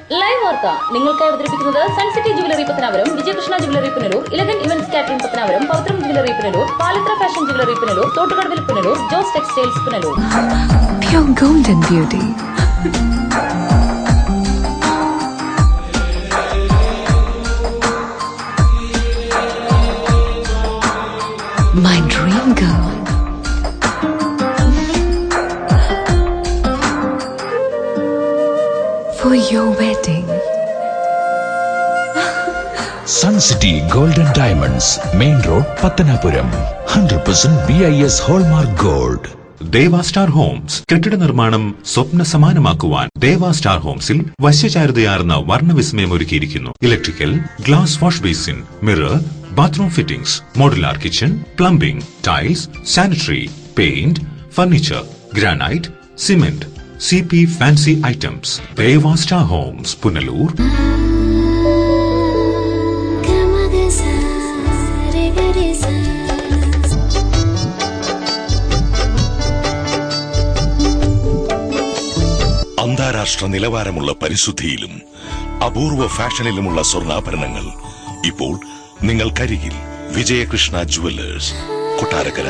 Live വാർത്ത നിങ്ങൾക്കായി അവതരിപ്പിക്കുന്നത് Suncity jewellery Pathanapuram, Vijayakrishna jewellery Punalur, Elegant Events catering Pathanapuram, Pavithram jewellery Punalur, Palathra fashion jewellery Punalur, തോട്ടുകടവിൽ Punalur, Jose textiles Punalur. Pure golden beauty. My dream girl. For your wedding. Sun City Golden Diamonds, Main Road, Pattanapuram. 100% BIS Hallmark Gold. Deva star Holmes കെട്ടിട നിർമ്മാണം സ്വപ്ന സമാനമാക്കുവാൻ ദേവ star ഹോംസിൽ വശ്യചാരുതയാർന്ന വർണ്ണവിസ്മയം ഒരുക്കിയിരിക്കുന്നു. Electrical, glass wash basin, mirror, bathroom fittings, modular kitchen, plumbing, tiles, sanitary, paint, furniture, granite, cement, CP fancy items. Deva star homes, Punalur. അന്താരാഷ്ട്ര നിലവാരമുള്ള പരിശുദ്ധിയിലും അപൂർവ ഫാഷനിലുമുള്ള സ്വർണ്ണാഭരണങ്ങൾ ഇപ്പോൾ നിങ്ങൾക്കരികിൽ. Vijayakrishna jewellers, Kottarakkara,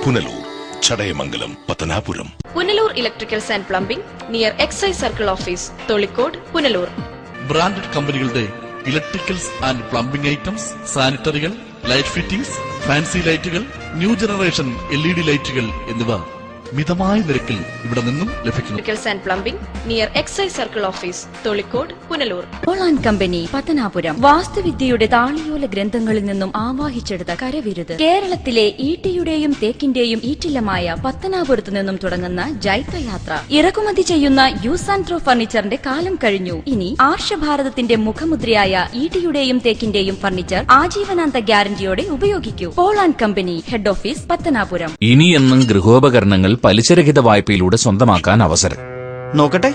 Punalur, Chadayamangalam, Pathanapuram. Punalur electricals and plumbing near excise circle office, Tholicode, Punalur. Branded കമ്പനികളുടെ ഇലക്ട്രിക്കൽസ് ആൻഡ് പ്ലംബിംഗ് ഐറ്റംസ്, സാനിറ്ററികൾ, ലൈറ്റ് ഫിറ്റിംഗ്സ്, ഫാൻസി ലൈറ്റുകൾ, ന്യൂ ജനറേഷൻ LED ലൈറ്റുകൾ എന്നിവ മിതമായ നിരക്കിൽ ഇവിടെ നിന്നും ലഭിക്കുന്നു. Electricals and plumbing near excise circle office, Tholicode, Punalur. Paul and company, Pathanapuram. വാസ്തുവിദ്യയുടെ താളിയോല ഗ്രന്ഥങ്ങളിൽ നിന്നും ആവാഹിച്ചെടുത്ത കരവിരുത്. കേരളത്തിലെ ഈട്ടിയുടെയും തേക്കിന്റെയും ഈറ്റില്ലമായ പത്തനാപുരത്തു നിന്നും തുടങ്ങുന്ന ജൈത്രയാത്ര. ഇറക്കുമതി ചെയ്യുന്ന യൂസ് ആൻഡ് ത്രോ ഫർണിച്ചറിന്റെ കാലം കഴിഞ്ഞു. ഇനി ആർഷഭാരതത്തിന്റെ മുഖമുദ്രയായ ഈട്ടിയുടെയും തേക്കിന്റെയും ഫർണിച്ചർ ആജീവനാന്ത ഗ്യാരണ്ടിയോടെ ഉപയോഗിക്കൂ. Paul and company, head office, Pathanapuram. ഇനിയെന്നും ഗൃഹോപകരണങ്ങൾ പലിശരഹിത വായ്പയിലൂടെ സ്വന്തമാക്കാൻ അവസരം. നോക്കട്ടെ.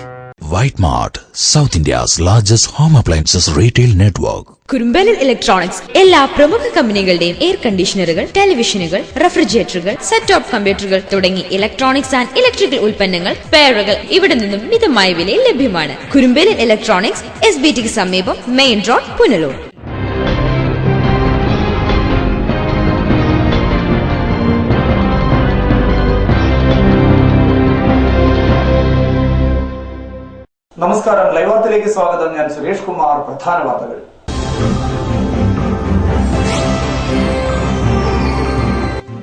White Mart, South India's largest home appliances retail network. കുറുമ്പലിൽ ഇലക്ട്രോണിക്സ് എല്ലാ പ്രമുഖ കമ്പനികളുടെയും എയർ കണ്ടീഷണറുകൾ, ടെലിവിഷനുകൾ, റെഫ്രിജറേറ്ററുകൾ, സെറ്റ് ടോപ്പ് കമ്പ്യൂട്ടറുകൾ തുടങ്ങി ഇലക്ട്രോണിക്സ് ആൻഡ് ഇലക്ട്രിക്കൽ ഉൽപ്പന്നങ്ങൾ, പെയറുകൾ ഇവിടെ നിന്നും മിതമായ വിലയിൽ ലഭ്യമാണ്. കുറുമ്പലിൽ ഇലക്ട്രോണിക്സ്, SBTക്ക് സമീപം, മെയിൻ റോഡ്, പുനലൂർ. നമസ്കാരം, ലൈവ് വാർത്തയിലേക്ക് സ്വാഗതം. ഞാൻ സുരേഷ് കുമാർ. പ്രധാന വാർത്തകൾ.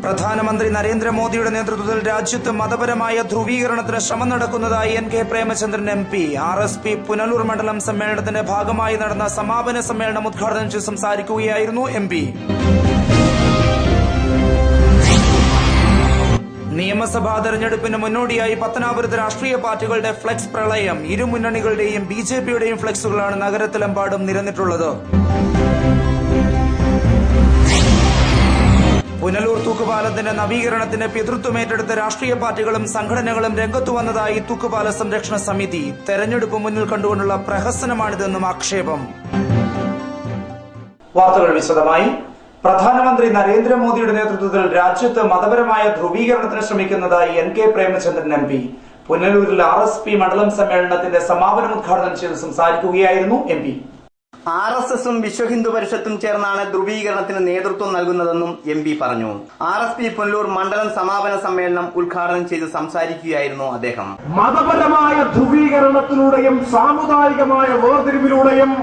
പ്രധാനമന്ത്രി നരേന്ദ്രമോദിയുടെ നേതൃത്വത്തിൽ രാജ്യത്ത് മതപരമായ ധ്രുവീകരണത്തിന് ശ്രമം നടക്കുന്നതായി NK Premachandran MP. RSP Punalur മണ്ഡലം സമ്മേളനത്തിന്റെ ഭാഗമായി നടന്ന സമാപന സമ്മേളനം ഉദ്ഘാടനം ചെയ്ത് സംസാരിക്കുകയായിരുന്നു MP. നിയമസഭാ തെരഞ്ഞെടുപ്പിന് മുന്നോടിയായി പത്തനാപുരത്ത് രാഷ്ട്രീയ പാർട്ടികളുടെ ഫ്ലെക്സ് പ്രളയം. ഇരു മുന്നണികളുടെയും BJPയുടെയും ഫ്ലെക്സുകളാണ് നഗരത്തിലെമ്പാടും നിരന്നിട്ടുള്ളത്. പുനലൂർ തൂക്കുപാലത്തിന്റെ നവീകരണത്തിന് പിതൃത്വമേറ്റെടുത്ത രാഷ്ട്രീയ പാർട്ടികളും സംഘടനകളും രംഗത്തു വന്നതായി തൂക്കുപാല സംരക്ഷണ സമിതി. തെരഞ്ഞെടുപ്പ് മുന്നിൽ കണ്ടുകൊണ്ടുള്ള പ്രഹസനമാണിതെന്നും ആക്ഷേപം. വാർത്തകൾ വിശദമായി. പ്രധാനമന്ത്രി നരേന്ദ്രമോദിയുടെ നേതൃത്വത്തിൽ രാജ്യത്ത് മതപരമായ ധ്രുവീകരണത്തിന് ശ്രമിക്കുന്നതായി NK പ്രേമചന്ദ്രൻ MP. പുനലൂരിൽ RSP മണ്ഡലം സമ്മേളനത്തിന്റെ സമാപനം ഉദ്ഘാടനം ചെയ്ത് സംസാരിക്കുകയായിരുന്നു MP. RSSും വിശ്വഹിന്ദു പരിഷത്തും ചേർന്നാണ് ധ്രുവീകരണത്തിന് നേതൃത്വം നൽകുന്നതെന്നും MP പറഞ്ഞു. RSP പുനലൂർ മണ്ഡലം സമാപന സമ്മേളനം ഉദ്ഘാടനം ചെയ്ത് സംസാരിക്കുകയായിരുന്നു അദ്ദേഹം. മതപരമായ ധ്രുവീകരണത്തിലൂടെയും സാമുദായികമായ വേർതിരിവിലൂടെയും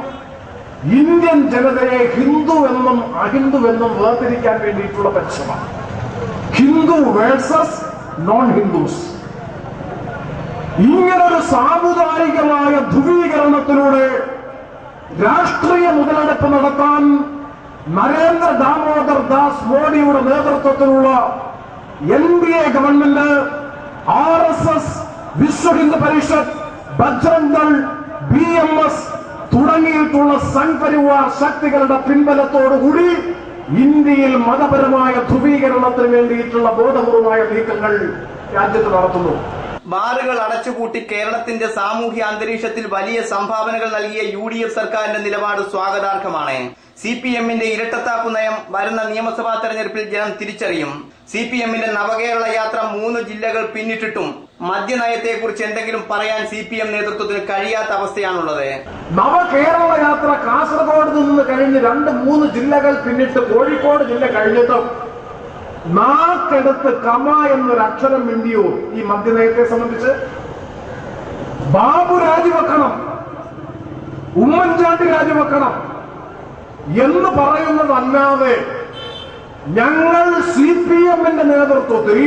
ഇന്ത്യൻ ജനതയെ ഹിന്ദു എന്നും അഹിന്ദുവെന്നും വേർതിരിക്കാൻ വേണ്ടിയിട്ടുള്ള പരിശ്രമം. Hindu versus non Hindus. ഇങ്ങനൊരു സാമുദായികമായ ധ്രുവീകരണത്തിലൂടെ രാഷ്ട്രീയ മുതലെടുപ്പ് നടത്താൻ നരേന്ദ്ര ദാമോദർ ദാസ് മോഡിയുടെ നേതൃത്വത്തിലുള്ള NDA government, RSS, Vishwa Hindu Parishad, Bajrang Dal, BMS തുടങ്ങിയിട്ടുള്ള സംഘപരിവാർ ശക്തികളുടെ പിൻബലത്തോടുകൂടി ഇന്ത്യയിൽ മതപരമായ ധ്രുവീകരണത്തിന് വേണ്ടിയിട്ടുള്ള ബോധപൂർവമായ നീക്കങ്ങൾ രാജ്യത്ത് നടത്തുന്നു. ബാറുകൾ അടച്ചുപൂട്ടി കേരളത്തിന്റെ സാമൂഹ്യ അന്തരീക്ഷത്തിൽ വലിയ സംഭാവനകൾ നൽകിയ UDF സർക്കാരിന്റെ നിലപാട് സ്വാഗതാർഹമാണ്. CPMന്റെ ഇരട്ടത്താപ്പ് നയം വരുന്ന നിയമസഭാ തെരഞ്ഞെടുപ്പിൽ ജനം തിരിച്ചറിയും. CPMന്റെ നവകേരള യാത്ര 3 ജില്ലകൾ പിന്നിട്ടിട്ടും മദ്യനയത്തെക്കുറിച്ച് എന്തെങ്കിലും പറയാൻ CPM നേതൃത്വത്തിന് കഴിയാത്ത അവസ്ഥയാണുള്ളത്. നവകേരള യാത്ര കാസർഗോഡ് നിന്ന് കഴിഞ്ഞ് 2-3 ജില്ലകൾ പിന്നിട്ട് കോഴിക്കോട് ജില്ല കഴിഞ്ഞിട്ടും നാക്കെടുത്ത് കമ എന്നൊരു അക്ഷരം മിണ്ടിയോ ഈ മദ്യനയത്തെ സംബന്ധിച്ച്? ബാബു രാജിവെക്കണം, ഉമ്മൻചാണ്ടി രാജിവെക്കണം എന്ന് പറയുന്നതല്ലാതെ ഞങ്ങൾ CPM-ന്റെ നേതൃത്വത്തിൽ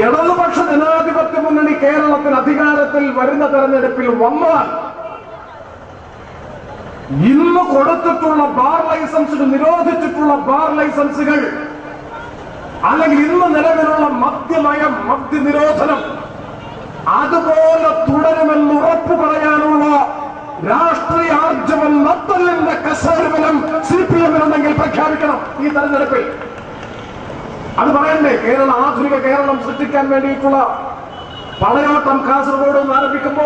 ഇടതുപക്ഷ ജനാധിപത്യ മുന്നണി കേരളത്തിൽ അധികാരത്തിൽ വരുന്ന തെരഞ്ഞെടുപ്പിൽ വന്നാൽ ഇന്ന് കൊടുത്തിട്ടുള്ള ബാർ ലൈസൻസുകൾ, നിരോധിച്ചിട്ടുള്ള ബാർ ലൈസൻസുകൾ, അല്ലെങ്കിൽ ഇന്ന് നിലവിലുള്ള മദ്യനയം, മദ്യനിരോധനം അതുപോലെ തുടരുമെന്ന് ഉറപ്പു പറയാനുള്ള രാഷ്ട്രീയ ആർജവം നത്തലിന്റെ കസേരബലം CPM-നുണ്ടെങ്കിൽ പ്രഖ്യാപിക്കണം ഈ തെരഞ്ഞെടുപ്പിൽ. അത് പറയണ്ടേ? ആധുനിക കേരളം സൃഷ്ടിക്കാൻ വേണ്ടിയിട്ടുള്ള പടയോട്ടം കാസർഗോഡ് നിന്ന് ആരംഭിക്കുമ്പോ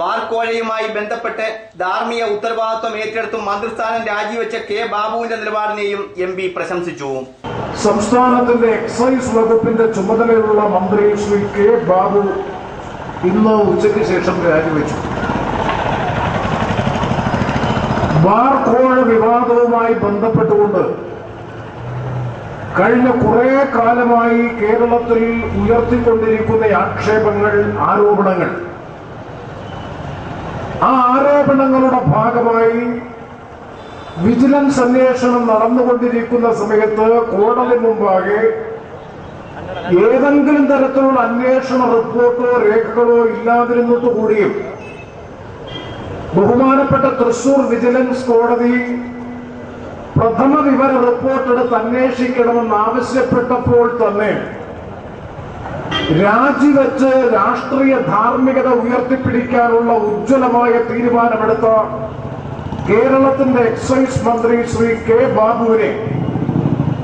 ബാർക്കോഴയുമായി ബന്ധപ്പെട്ട് ധാർമ്മിക ഉത്തരവാദിത്വം ഏറ്റെടുത്തും മന്ത്രിസ്ഥാനം രാജിവെച്ച K. ബാബുവിന്റെ നിലപാടിനെയും MP പ്രശംസിച്ചു. സംസ്ഥാനത്തിന്റെ എക്സൈസ് വകുപ്പിന്റെ ചുമതലയുള്ള മന്ത്രി ശ്രീ K. ബാബു ഇന്ന് ഉച്ചയ്ക്ക് ശേഷം രാജിവെച്ചു. ബാർക്കോഴ വിവാദവുമായി ബന്ധപ്പെട്ടുകൊണ്ട് കഴിഞ്ഞ കുറെ കാലമായി കേരളത്തിൽ ഉയർത്തിക്കൊണ്ടിരിക്കുന്ന ആക്ഷേപങ്ങൾ, ആരോപണങ്ങൾ, ആ ആരോപണങ്ങളുടെ ഭാഗമായി വിജിലൻസ് അന്വേഷണം നടന്നുകൊണ്ടിരിക്കുന്ന സമയത്ത് കോടതി മുമ്പാകെ ഏതെങ്കിലും തരത്തിലുള്ള അന്വേഷണ റിപ്പോർട്ടോ രേഖകളോ ഇല്ലാതിരുന്നിട്ടുകൂടിയും ബഹുമാനപ്പെട്ട തൃശൂർ വിജിലൻസ് കോടതി പ്രഥമ വിവര റിപ്പോർട്ടെടുത്ത് അന്വേഷിക്കണമെന്ന് ആവശ്യപ്പെട്ടപ്പോൾ തന്നെ രാജിവെച്ച് രാഷ്ട്രീയ ധാർമ്മികത ഉയർത്തിപ്പിടിക്കാനുള്ള ഉജ്ജ്വലമായ തീരുമാനമെടുത്ത കേരളത്തിന്റെ എക്സൈസ് മന്ത്രി ശ്രീ K. ബാബുവിനെ,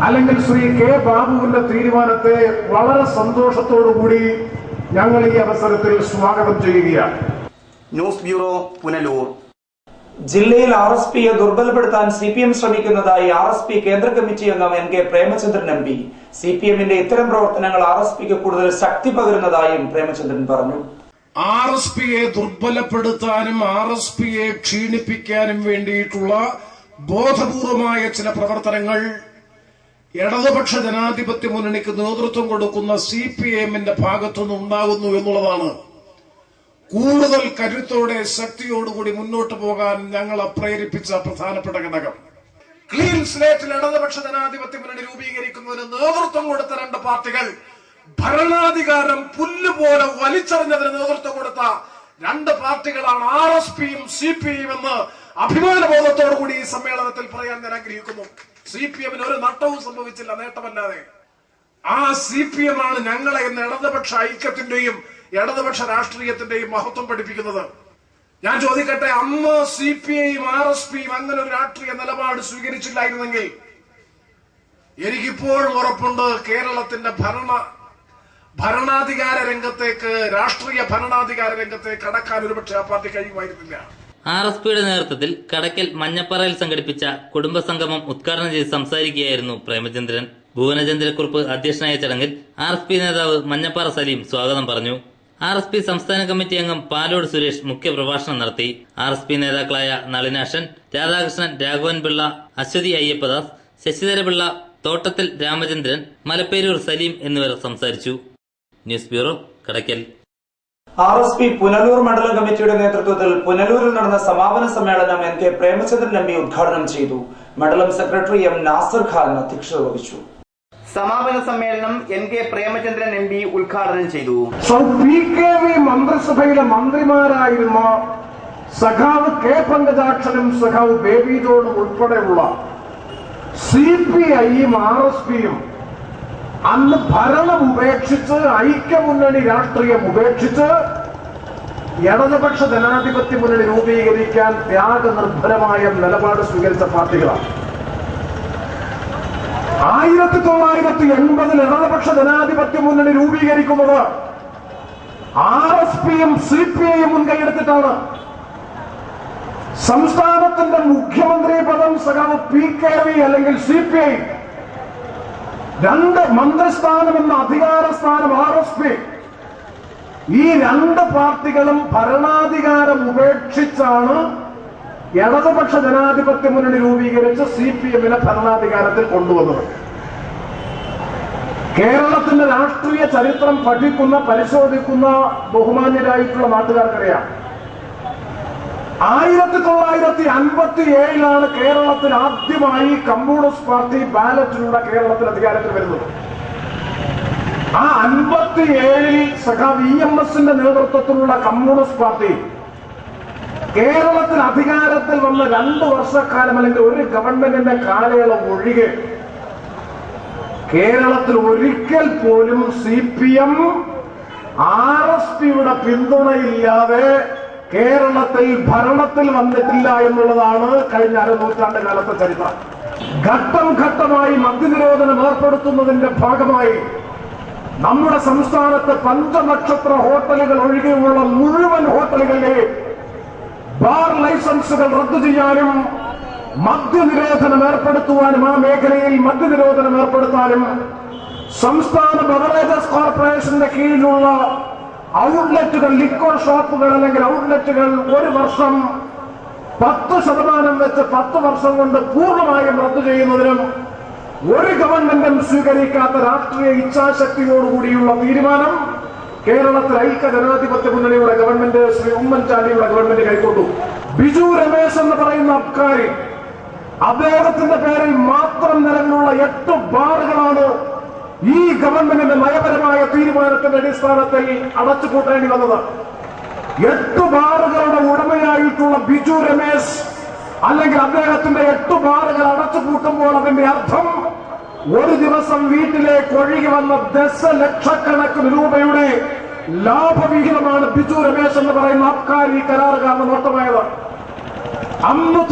അല്ലെങ്കിൽ ശ്രീ K. ബാബുവിന്റെ തീരുമാനത്തെ വളരെ സന്തോഷത്തോടുകൂടി ഞങ്ങൾ ഈ അവസരത്തിൽ സ്വാഗതം ചെയ്യുകയാണ്. News bureau, Punalur. ജില്ലയിൽ RSPയെ ദുർബലപ്പെടുത്താൻ CPM ശ്രമിക്കുന്നതായി RSP കേന്ദ്ര കമ്മിറ്റി അംഗം NK പ്രേമചന്ദ്രൻ MP. CPM-ന്റെ ഇത്തരം പ്രവർത്തനങ്ങൾ RSPക്ക് കൂടുതൽ ശക്തി പകരുന്നതായും പ്രേമചന്ദ്രൻ പറഞ്ഞു. RSPയെ ദുർബലപ്പെടുത്താനും RSPയെ ക്ഷീണിപ്പിക്കാനും വേണ്ടിയിട്ടുള്ള ബോധപൂർവമായ ചില പ്രവർത്തനങ്ങൾ ഇടതുപക്ഷ ജനാധിപത്യ മുന്നണിക്ക് നേതൃത്വം കൊടുക്കുന്ന CPM-ന്റെ ഭാഗത്തുനിന്ന് ഉണ്ടാകുന്നു എന്നുള്ളതാണ് കൂടുതൽ കരുത്തോടെ ശക്തിയോടുകൂടി മുന്നോട്ട് പോകാൻ ഞങ്ങളെ പ്രേരിപ്പിച്ച പ്രധാനപ്പെട്ട ഘടകം. ക്ലീൻ സ്ലേറ്റിൽ ഇടതുപക്ഷ ജനാധിപത്യ മുന്നണി രൂപീകരിക്കുന്നതിന് നേതൃത്വം കൊടുത്ത 2 പാർട്ടികൾ, ഭരണാധികാരം പുല്ലുപോലെ വലിച്ചെറിഞ്ഞതിന് നേതൃത്വം കൊടുത്ത 2 പാർട്ടികളാണ് RSPയും CPM എന്ന് അഭിമാനബോധത്തോടുകൂടി ഈ സമ്മേളനത്തിൽ പറയാൻ ഞാൻ ആഗ്രഹിക്കുന്നു. CPM-ന് ഒരു നട്ടവും സംഭവിച്ചില്ല, നേട്ടമല്ലാതെ. ആ CPM ആണ് ഞങ്ങളെ ഇന്ന് ഇടതുപക്ഷ ഐക്യത്തിന്റെയും ഇടതുപക്ഷ രാഷ്ട്രീയത്തിന്റെയും മഹത്വം പഠിപ്പിക്കുന്നത്. ഞാൻ ചോദിക്കട്ടെ, അന്ന് CPIയും RSPയും അങ്ങനെ ഒരു രാഷ്ട്രീയ നിലപാട് സ്വീകരിച്ചില്ലായിരുന്നെങ്കിൽ എനിക്കിപ്പോൾ ഉറപ്പുണ്ട് കേരളത്തിന്റെ ഭരണാധികാര രംഗത്തേക്ക്, രാഷ്ട്രീയ ഭരണാധികാര രംഗത്തേക്ക് കടക്കാൻ ഒരുപക്ഷെ ആ പാർട്ടി കഴിയുമായിരുന്നില്ല. RSPയുടെ നേതൃത്വത്തിൽ കടക്കൽ മഞ്ഞപ്പറയിൽ സംഘടിപ്പിച്ച കുടുംബസംഗമം ഉദ്ഘാടനം ചെയ്ത് സംസാരിക്കുകയായിരുന്നു പ്രേമചന്ദ്രൻ. ഭുവനചന്ദ്രക്കുറുപ്പ് അധ്യക്ഷനായ ചടങ്ങിൽ RSP നേതാവ് മഞ്ഞപ്പാറ സലീം സ്വാഗതം പറഞ്ഞു. RSP സംസ്ഥാന കമ്മിറ്റി അംഗം പാലോട് സുരേഷ് മുഖ്യപ്രഭാഷണം നടത്തി. RSP നേതാക്കളായ നളിനാശൻ, രാധാകൃഷ്ണൻ, രാഘവൻ പിള്ള, അശ്വതി അയ്യപ്പദാസ്, ശശിധരപിള്ള, തോട്ടത്തിൽ രാമചന്ദ്രൻ, മലപ്പേരൂർ സലീം എന്നിവർ സംസാരിച്ചു. ന്യൂസ് ബ്യൂറോ, കടക്കൽ. RSP പുനലൂർ മണ്ഡലം കമ്മിറ്റിയുടെ നേതൃത്വത്തിൽ പുനലൂരിൽ നടന്ന സമാപന സമ്മേളനം NK പ്രേമചന്ദ്രൻ MP ഉദ്ഘാടനം ചെയ്തു. മണ്ഡലം സെക്രട്ടറി M. നാസർ ഖാൻ അധ്യക്ഷത വഹിച്ചു. സമാപന സമ്മേളനം NK പ്രേമചന്ദ്രൻ MP ഉദ്ഘാടനം ചെയ്തു. PKV മന്ത്രിസഭയിലെ മന്ത്രിമാരായിരുന്ന സഖാവ് K. പങ്കജാക്ഷനും സഖാവ് ബേബി ജോണും ഉൾപ്പെടെയുള്ള CPIയും RSPയും അന്ന് ഭരണം ഉപേക്ഷിച്ച്, ഐക്യമുന്നണി രാഷ്ട്രീയം ഉപേക്ഷിച്ച് ഇടതുപക്ഷ ജനാധിപത്യ മുന്നണി രൂപീകരിക്കാൻ ത്യാഗനിർഭരമായ നിലപാട് സ്വീകരിച്ച പാർട്ടികളാണ്. 1980 ഇടതുപക്ഷ ജനാധിപത്യ മുന്നണി രൂപീകരിക്കുന്നത് RSPയും CPIയും മുൻകൈയെടുത്തിട്ടാണ്. സംസ്ഥാനത്തിന്റെ മുഖ്യമന്ത്രി പദം സഖാവ് PKV അല്ലെങ്കിൽ CPI, 2 മന്ത്രിസ്ഥാനം എന്ന അധികാര സ്ഥാനം RSP, ഈ രണ്ട് പാർട്ടികളും ഭരണാധികാരം ഉപേക്ഷിച്ചാണ് ഇടതുപക്ഷ ജനാധിപത്യ മുന്നണി രൂപീകരിച്ച് CPM-നെ ഭരണാധികാരത്തിൽ കൊണ്ടുവന്നത്. കേരളത്തിന്റെ രാഷ്ട്രീയ ചരിത്രം പഠിക്കുന്ന പരിശോധിക്കുന്ന ബഹുമാന്യരായിട്ടുള്ള നാട്ടുകാർക്കറിയാം, 1957 കേരളത്തിൽ ആദ്യമായി കമ്മ്യൂണിസ്റ്റ് പാർട്ടി ബാലറ്റിലൂടെ കേരളത്തിൽ അധികാരത്തിൽ വരുന്നത്. ആ 57 സഖാവ് EMS-ന്റെ നേതൃത്വത്തിലുള്ള കമ്മ്യൂണിസ്റ്റ് പാർട്ടി കേരളത്തിൽ അധികാരത്തിൽ വന്ന 2 വർഷക്കാലം അല്ലെങ്കിൽ ഒരു ഗവൺമെന്റിന്റെ കാലയളവ് ഒഴികെ കേരളത്തിൽ ഒരിക്കൽ പോലും CPM RSPയുടെ പിന്തുണയില്ലാതെ കേരളത്തിൽ ഭരണത്തിൽ വന്നിട്ടില്ല എന്നുള്ളതാണ് കഴിഞ്ഞ അരനൂറ്റാണ്ട് കാലത്തെ ചരിത്രം. ഘട്ടം ഘട്ടമായി മദ്യനിരോധനം ഏർപ്പെടുത്തുന്നതിന്റെ ഭാഗമായി നമ്മുടെ സംസ്ഥാനത്ത് 5 നക്ഷത്ര ഹോട്ടലുകൾ ഒഴികെയുള്ള മുഴുവൻ ഹോട്ടലുകളിലെ ബാർ ലൈസൻസുകൾ റദ്ദു ചെയ്യാനും മദ്യനിരോധനം ഏർപ്പെടുത്തുവാനും ആ മേഖലയിൽ മദ്യനിരോധനം ഏർപ്പെടുത്താനും സംസ്ഥാന ബവറേജസ് കോർപ്പറേഷന്റെ കീഴിലുള്ള ഔട്ട്ലെറ്റുകൾ, ലിക്വർ ഷോപ്പുകൾ അല്ലെങ്കിൽ ഔട്ട്ലെറ്റുകൾ ഒരു വർഷം 10% വെച്ച് 10 വർഷം കൊണ്ട് പൂർണ്ണമായും റദ്ദു ചെയ്യുന്നതിനും ഒരു ഗവൺമെന്റും സ്വീകരിക്കാത്ത രാഷ്ട്രീയ ഇച്ഛാശക്തിയോടുകൂടിയുള്ള തീരുമാനം കേരളത്തിൽ ഐക്യ ജനാധിപത്യ മുന്നണിയുടെ ഗവൺമെന്റ്, ശ്രീ ഉമ്മൻചാണ്ടിയുടെ ഗവൺമെന്റ് കൈക്കൊണ്ടു. ബിജു രമേശ് എന്ന് പറയുന്ന അബ്കാരി, അദ്ദേഹത്തിന്റെ പേരിൽ മാത്രം നിലവിലുള്ള 8 ബാറുകളാണ് ഈ ഗവൺമെന്റിന്റെ നയപരമായ തീരുമാനത്തിന്റെ അടിസ്ഥാനത്തിൽ അടച്ചുപൂട്ടേണ്ടി വന്നത്. 8 ബാറുകളുടെ ഉടമയായിട്ടുള്ള ബിജു രമേശ് അല്ലെങ്കിൽ അദ്ദേഹത്തിന്റെ 8 ബാറുകൾ അടച്ചുപൂട്ടുമ്പോൾ അതിന്റെ അർത്ഥം ഒരു ദിവസം വീട്ടിലേക്ക് ഒഴുകി വന്ന ദശലക്ഷക്കണക്കിന് രൂപയുടെ ലാഭവിഹിതമാണ് ബിജു രമേശ് എന്ന് പറയുന്ന അബ്കാരി കരാറുകാരന് നഷ്ടമായത്. അന്ന്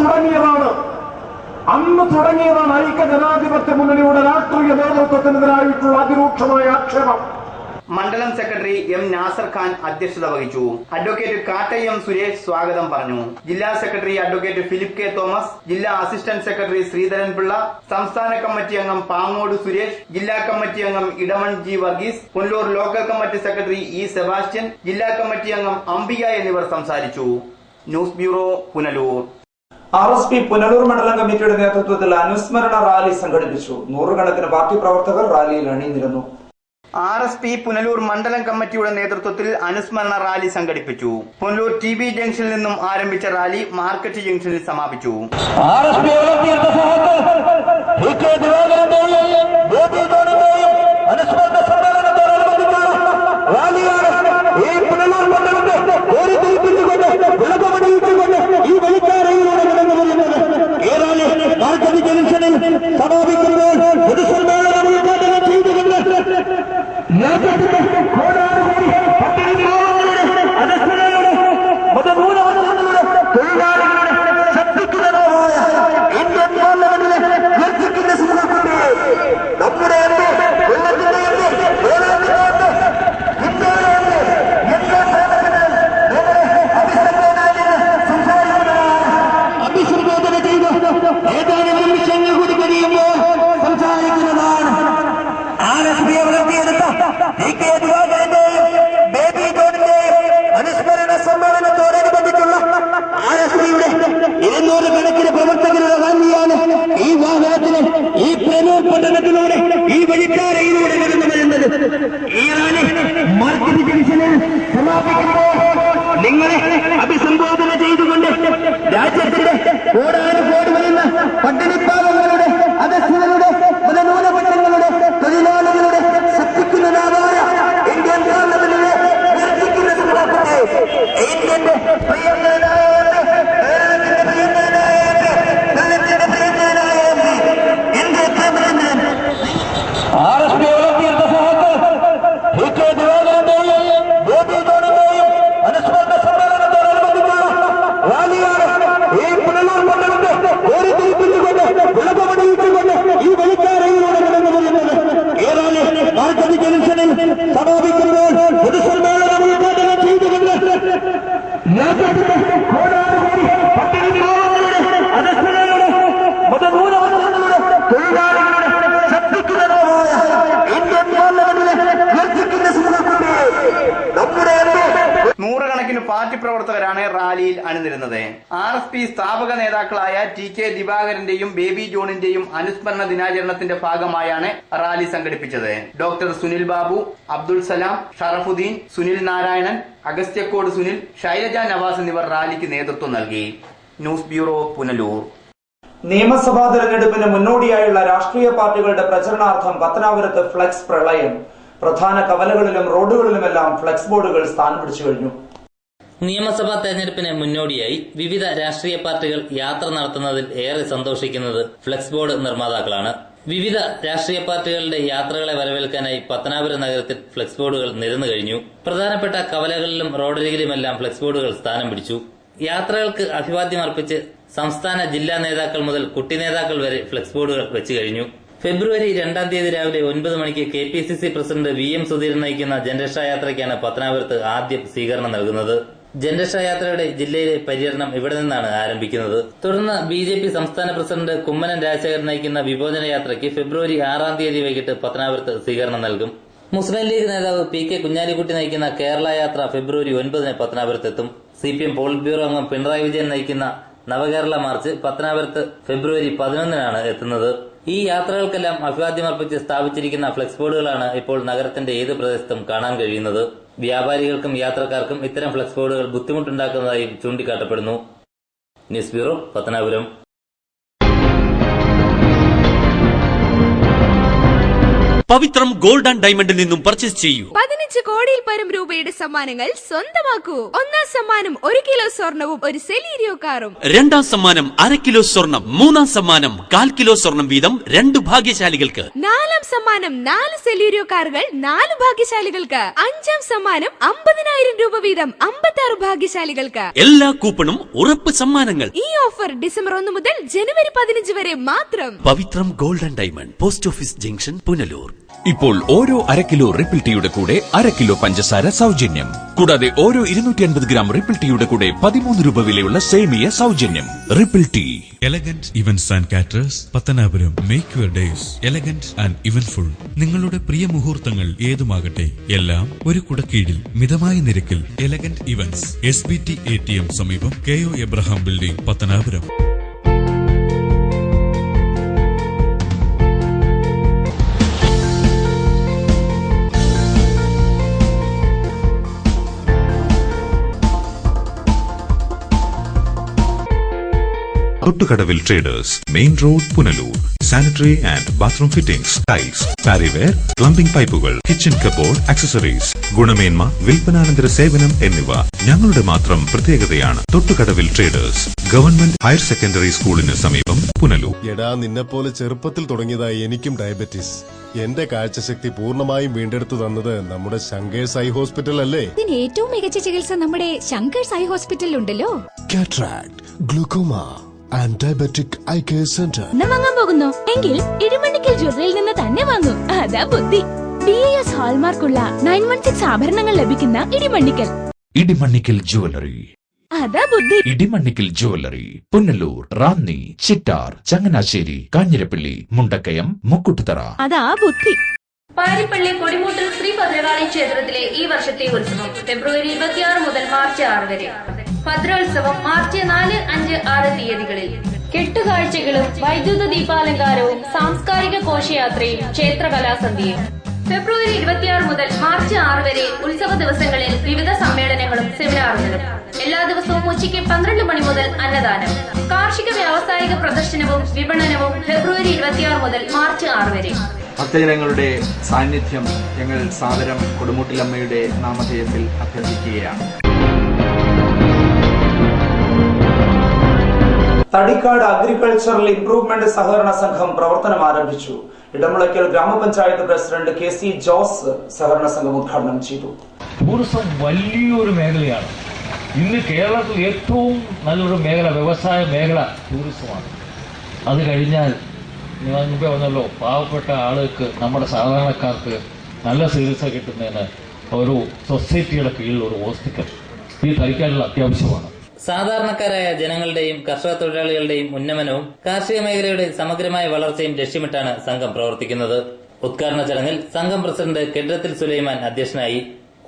തുടങ്ങിയതാണ് ഐക്യ ജനാധിപത്യ മുന്നണിയുടെ രാഷ്ട്രീയ നേതൃത്വത്തിനെതിരായിട്ടുള്ള അതിരൂക്ഷമായ ആക്ഷേപം. മണ്ഡലം സെക്രട്ടറി M. നാസർ ഖാൻ അധ്യക്ഷത വഹിച്ചു. അഡ്വക്കേറ്റ് കാട്ടയം സുരേഷ് സ്വാഗതം പറഞ്ഞു. ജില്ലാ secretary advocate Philip K. Thomas, ജില്ലാ അസിസ്റ്റന്റ് സെക്രട്ടറി ശ്രീധരൻ പിള്ള, സംസ്ഥാന കമ്മിറ്റി അംഗം പാങ്ങോട് സുരേഷ്, ജില്ലാ കമ്മിറ്റി അംഗം Edamon G. Varghese, Punalur local committee secretary E. Sebastian, ജില്ലാ കമ്മിറ്റി അംഗം അംബിക എന്നിവർ സംസാരിച്ചു. News bureau, Punalur. RSP Punalur മണ്ഡലം കമ്മിറ്റിയുടെ നേതൃത്വത്തിൽ അനുസ്മരണ റാലി സംഘടിപ്പിച്ചു. 100 കണക്കിന് പാർട്ടി പ്രവർത്തകർ റാലിയിൽ അണിനിരന്നു. RSP പുനലൂർ മണ്ഡലം കമ്മിറ്റിയുടെ നേതൃത്വത്തിൽ അനുസ്മരണ റാലി സംഘടിപ്പിച്ചു. പുനലൂർ TB ജംഗ്ഷനിൽ നിന്നും ആരംഭിച്ച റാലി മാർക്കറ്റ് ജംഗ്ഷനിൽ സമാപിച്ചു. നിങ്ങളെ അഭിസംബോധന ചെയ്തുകൊണ്ട് രാജ്യത്തിന്റെ കോടാനുകോടി വരുന്ന പട്ടിണിപ്പാവങ്ങളുടെ, അധസ്ഥിതരുടെ, ന്യൂനപക്ഷങ്ങളുടെ, തൊഴിലാളികളുടെ ശക്തിക്കുന്നതായ ഇന്ത്യൻ പാർലമെന്റിനെ വിമർശിക്കുന്ന സമൂഹത്തെ ഇന്ത്യന്റെ ഈ പുനലൂർ മണ്ഡലത്തെ റാലിയിൽ അണിനിരുന്നത്. RSP സ്ഥാപക നേതാക്കളായ TK ദിവാകരന്റെയും ബേബി ജോണിന്റെയും അനുസ്മരണ ദിനാചരണത്തിന്റെ ഭാഗമായാണ് റാലി സംഘടിപ്പിച്ചത്. ഡോക്ടർ സുനിൽ ബാബു, അബ്ദുൾ സലാം, ഷറഫുദ്ദീൻ, സുനിൽ നാരായണൻ, അഗസ്ത്യക്കോട് സുനിൽ, ശൈലജ നവാസ് എന്നിവർ റാലിക്ക് നേതൃത്വം നൽകി. News bureau, Punalur. നിയമസഭാ തെരഞ്ഞെടുപ്പിന് മുന്നോടിയായുള്ള രാഷ്ട്രീയ പാർട്ടികളുടെ പ്രചരണാർത്ഥം പത്തനാപുരത്ത് ഫ്ലെക്സ് പ്രളയം. പ്രധാന കവലകളിലും റോഡുകളിലുമെല്ലാം ഫ്ലെക്സ് ബോർഡുകൾ സ്ഥാനം പിടിച്ചു കഴിഞ്ഞു. നിയമസഭാ തെരഞ്ഞെടുപ്പിന് മുന്നോടിയായി വിവിധ രാഷ്ട്രീയ പാർട്ടികൾ യാത്ര നടത്തുന്നതിൽ ഏറെ സന്തോഷിക്കുന്നത് ഫ്ലെക്സ് ബോർഡ് നിർമ്മാതാക്കളാണ്. വിവിധ രാഷ്ട്രീയ പാർട്ടികളുടെ യാത്രകളെ വരവേൽക്കാനായി പത്തനാപുരം നഗരത്തിൽ ഫ്ലെക്സ് ബോർഡുകൾ നിരന്നു കഴിഞ്ഞു. പ്രധാനപ്പെട്ട കവലകളിലും റോഡരികിലുമെല്ലാം ഫ്ലെക്സ് ബോർഡുകൾ സ്ഥാനം പിടിച്ചു. യാത്രകൾക്ക് അഭിവാദ്യം അർപ്പിച്ച് സംസ്ഥാന ജില്ലാ നേതാക്കൾ മുതൽ കുട്ടി നേതാക്കൾ വരെ ഫ്ലെക്സ് ബോർഡുകൾ വെച്ചു കഴിഞ്ഞു. ഫെബ്രുവരി 2 തീയതി രാവിലെ 9 മണിക്ക് KPCC പ്രസിഡന്റ് VM സുധീരൻ നയിക്കുന്ന ജനരക്ഷാ യാത്രയ്ക്കാണ് പത്തനാപുരത്ത് ആദ്യം സ്വീകരണം നൽകുന്നത്. ജനരക്ഷാ യാത്രയുടെ ജില്ലയിലെ പര്യടനം ഇവിടെ നിന്നാണ് ആരംഭിക്കുന്നത്. തുടർന്ന് BJP സംസ്ഥാന പ്രസിഡന്റ് കുമ്മനം രാജശേഖരൻ നയിക്കുന്ന വിമോചന യാത്രയ്ക്ക് ഫെബ്രുവരി 6 തീയതി വൈകിട്ട് പത്തനാപുരത്ത് സ്വീകരണം നൽകും. മുസ്ലിം ലീഗ് നേതാവ് PK കുഞ്ഞാലിക്കുട്ടി നയിക്കുന്ന കേരള യാത്ര ഫെബ്രുവരി 9 പത്തനാപുരത്തെത്തും. CPM പോളിറ്റ് ബ്യൂറോ അംഗം പിണറായി വിജയൻ നയിക്കുന്ന നവകേരള മാർച്ച് പത്തനാപുരത്ത് ഫെബ്രുവരി 11 എത്തുന്നത്. ഈ യാത്രകൾക്കെല്ലാം അഭിവാദ്യമർപ്പിച്ച് സ്ഥാപിച്ചിരിക്കുന്ന ഫ്ലെക്സ് ബോർഡുകളാണ് ഇപ്പോൾ നഗരത്തിന്റെ ഏത് പ്രദേശത്തും കാണാൻ കഴിയുന്നത്. വ്യാപാരികൾക്കും യാത്രക്കാർക്കും ഇത്തരം ഫ്ലെക്സ് ബോർഡുകൾ ബുദ്ധിമുട്ടുണ്ടാക്കുന്നതായും ചൂണ്ടിക്കാട്ടപ്പെടുന്നു. News bureau, Pathanapuram. Pavithram gold and ഡയമണ്ടിൽ നിന്നും പർച്ചേസ് ചെയ്യൂ. 15 കോടിയിൽ പരം രൂപയുടെ സമ്മാനങ്ങൾ സ്വന്തമാക്കൂ. ഒന്നാം സമ്മാനം 1 കിലോ സ്വർണവും 1 സെലീരിയോ കാറും. രണ്ടാം സമ്മാനം 1/2 കിലോ സ്വർണം. മൂന്നാം സമ്മാനം 1/4 കിലോ സ്വർണം വീതം 2 ഭാഗ്യശാലികൾക്ക്. നാലാം സമ്മാനം 4 സെലീരിയോ കാറുകൾ 4 ഭാഗ്യശാലികൾക്ക്. അഞ്ചാം സമ്മാനം 50,000 രൂപ വീതം 56 ഭാഗ്യശാലികൾക്ക്. എല്ലാ കൂപ്പണും ഉറപ്പ് സമ്മാനങ്ങൾ. ഈ ഓഫർ ഡിസംബർ 1 മുതൽ ജനുവരി 15 വരെ മാത്രം. Pavithram gold and diamond, post office junction, Punalur. ഇപ്പോൾ ഓരോ 1/2 കിലോ റിപ്പിൾ ടീയുടെ കൂടെ 1/2 കിലോ പഞ്ചസാര സൗജന്യം. കൂടാതെ ഓരോ 250 ഗ്രാം റിപ്പിൾ ടീയുടെ കൂടെ 13 രൂപ വിലയുള്ള സേമിയ സൗജന്യം. Ripple tea. Elegant events and caterers, Pathanapuram. Make your days elegant and eventful. നിങ്ങളുടെ പ്രിയ മുഹൂർത്തങ്ങൾ ഏതുമാകട്ടെ, എല്ലാം ഒരു കുടക്കീഴിൽ മിതമായ നിരക്കിൽ. എലഗന്റ് ഇവന്റ്സ്, SBT ATM സമീപം, KO Abraham building, Pathanapuram. Thottukadavil traders, main road, Punalur. Sanitary and bathroom fittings, tiles, Parryware, plumbing പൈപ്പുകൾ, കിച്ചൺ കബോർഡ്, ആക്സസറീസ്, ഗുണമേന്മ, വിൽപ്പനാനന്തര സേവനം എന്നിവ ഞങ്ങളുടെ മാത്രം പ്രത്യേകതയാണ്. Thottukadavil traders, government higher secondary സ്കൂളിന് സമീപം, പുനലൂർ. എടാ, നിന്നെപ്പോലെ ചെറുപ്പത്തിൽ തുടങ്ങിയതായി എനിക്കും ഡയബറ്റീസ്. എന്റെ കാഴ്ചശക്തി പൂർണ്ണമായും വീണ്ടെടുത്തു തന്നത് നമ്മുടെ ശങ്കേഴ്സ് ഐ ഹോസ്പിറ്റൽ അല്ലേ? ഇതിന് ഏറ്റവും മികച്ച ചികിത്സ നമ്മുടെ ശങ്കേഴ്സ് ഐ ഹോസ്പിറ്റലിൽ ഉണ്ടല്ലോ. Cataract, glaucoma and diabetic eye care centre. വാങ്ങാൻ പോകുന്നു എങ്കിൽ ഇടിമണ്ണിക്കൽ ജ്വല്ലറിയിൽ നിന്ന് തന്നെ വാങ്ങും. അതാ ബുദ്ധി. BIS ഹാൾമാർക്കുള്ള 916 ആഭരണങ്ങൾ ലഭിക്കുന്ന ഇടിമണ്ണിക്കൽ. ഇടിമണ്ണിക്കൽ ജ്വല്ലറി. അതാ ബുദ്ധി. ഇടിമണ്ണിക്കൽ ജ്വല്ലറി, പുനലൂർ, റാന്നി, ചിറ്റാർ, ചങ്ങനാശ്ശേരി, കാഞ്ഞിരപ്പള്ളി, മുണ്ടക്കയം, മുക്കുട്ടുതറ. അതാ ബുദ്ധി. പാരിപ്പള്ളി കൊടിമൂട്ടിൽ ശ്രീ ഭദ്രകാളി ക്ഷേത്രത്തിലെ ഈ വർഷത്തെ ഉത്സവം ഫെബ്രുവരി 26 മുതൽ മാർച്ച് 6 വരെ. ഭദ്രോത്സവം മാർച്ച് 4, 5, 6 തീയതികളിൽ. കെട്ടുകാഴ്ചകളും വൈദ്യുത ദീപാലങ്കാരവും സാംസ്കാരിക ഘോഷയാത്രയും ക്ഷേത്ര കലാസന്ധ്യയും. ഫെബ്രുവരി 26 മുതൽ മാർച്ച് 6 വരെ ഉത്സവ ദിവസങ്ങളിൽ വിവിധ സമ്മേളനങ്ങളും സെമിനാറുകളും. എല്ലാ ദിവസവും ഉച്ചയ്ക്ക് 12 മണി മുതൽ അന്നദാനം. കാർഷിക വ്യാവസായിക പ്രദർശനവും വിപണനവും ഫെബ്രുവരി 26 മുതൽ മാർച്ച് 6 വരെ. ഭക്തജനങ്ങളുടെ സാന്നിധ്യം ഞങ്ങൾ സാദരം കൊടുമുട്ടിലമ്മയുടെ നാമധേയത്തിൽ അഭ്യർത്ഥിക്കുകയാണ്. തടിക്കാട് അഗ്രികൾച്ചറൽ ഇംപ്രൂവ്മെന്റ് സഹകരണ സംഘം പ്രവർത്തനം ആരംഭിച്ചു. ഇടമുളയ്ക്കൽ ഗ്രാമപഞ്ചായത്ത് പ്രസിഡന്റ് KC ജോസ് സഹകരണ സംഘം ഉദ്ഘാടനം ചെയ്തു. ടൂറിസം വലിയൊരു മേഖലയാണ്. ഇന്ന് കേരളത്തിൽ ഏറ്റവും നല്ലൊരു മേഖല, വ്യവസായ മേഖല ടൂറിസമാണ്. അത് കഴിഞ്ഞാൽ ഞാൻ മുമ്പേ വന്നല്ലോ, പാവപ്പെട്ട ആളുകൾക്ക്, നമ്മുടെ സാധാരണക്കാർക്ക് നല്ല ചികിത്സ കിട്ടുന്നതിന് ഒരു സൊസൈറ്റിയുടെ കീഴിൽ ഒരു ഹോസ്പിറ്റൽ ഈ തടിക്കാനുള്ള അത്യാവശ്യമാണ്. സാധാരണക്കാരായ ജനങ്ങളുടെയും കർഷക തൊഴിലാളികളുടെയും ഉന്നമനവും കാർഷിക മേഖലയുടെ സമഗ്രമായ വളർച്ചയും ലക്ഷ്യമിട്ടാണ് സംഘം പ്രവർത്തിക്കുന്നത്. ഉദ്ഘാടന ചടങ്ങിൽ സംഘം പ്രസിഡന്റ് കെഡ്രത്തിൽ സുലൈമാൻ അധ്യക്ഷനായി.